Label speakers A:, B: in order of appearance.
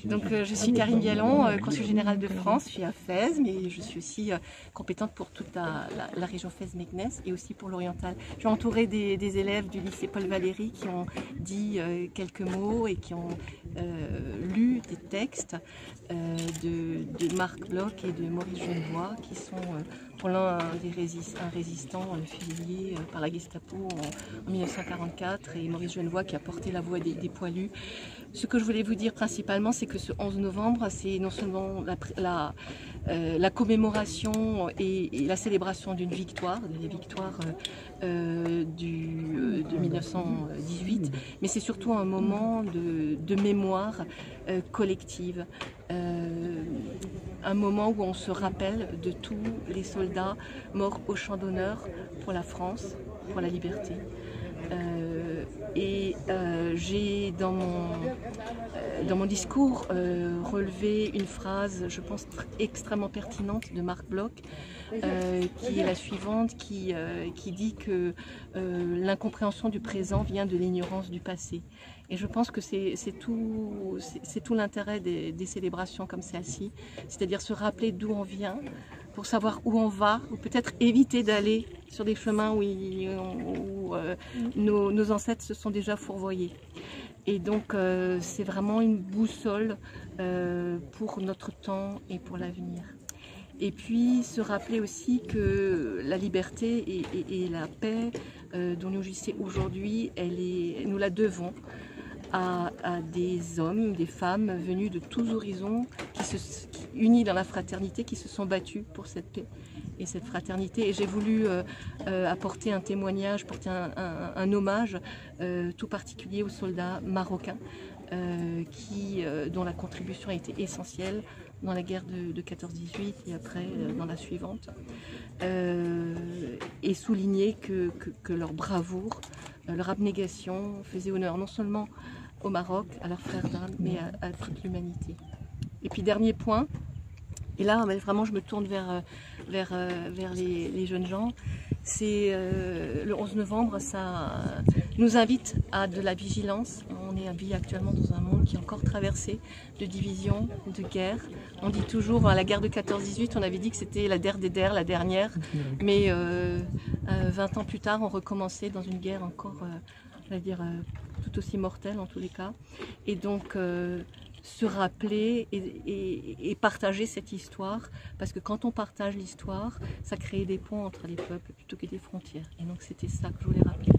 A: Donc je suis Karine Vialon, consul général de France, je suis à Fès, mais je suis aussi compétente pour toute la région Fès-Meknès et aussi pour l'oriental. Je suis entourée des élèves du lycée Paul Valéry qui ont dit quelques mots et qui ont lu des textes de Marc Bloch et de Maurice Genevoix, qui sont pour l'un un résistant fusillé par la Gestapo en 1944, et Maurice Genevoix qui a porté la voix des poilus. Ce que je voulais vous dire principalement, c'est que ce 11 novembre, c'est non seulement la commémoration et la célébration d'une victoire, des victoires de 1918, mais c'est surtout un moment de mémoire collective, un moment où on se rappelle de tous les soldats morts au champ d'honneur pour la France, pour la liberté. J'ai dans mon discours relevé une phrase, je pense, extrêmement pertinente de Marc Bloch, qui est la suivante, qui dit que l'incompréhension du présent vient de l'ignorance du passé. Et je pense que c'est tout l'intérêt des célébrations comme celle-ci, c'est-à-dire se rappeler d'où on vient, pour savoir où on va, ou peut-être éviter d'aller sur des chemins où nos ancêtres se sont déjà fourvoyés. Et donc c'est vraiment une boussole pour notre temps et pour l'avenir. Et puis se rappeler aussi que la liberté et la paix dont nous jouissons aujourd'hui, nous la devons à des hommes, des femmes venus de tous horizons, unis dans la fraternité, qui se sont battus pour cette paix et cette fraternité. Et j'ai voulu apporter un témoignage, porter un hommage tout particulier aux soldats marocains dont la contribution a été essentielle dans la guerre de 14-18 et après dans la suivante, et souligner que leur bravoure, leur abnégation faisait honneur non seulement au Maroc, à leurs frères d'armes, mais à toute l'humanité. Et puis dernier point, et là vraiment je me tourne vers les jeunes gens, c'est le 11 novembre, ça nous invite à de la vigilance. On vit actuellement dans un monde qui est encore traversé de divisions, de guerres. On dit toujours, la guerre de 14-18, on avait dit que c'était la der des der, la dernière, mais 20 ans plus tard, on recommençait dans une guerre encore, je vais dire, tout aussi mortelle en tous les cas. Et donc se rappeler et partager cette histoire, parce que quand on partage l'histoire, ça crée des ponts entre les peuples plutôt que des frontières. Et donc c'était ça que je voulais rappeler.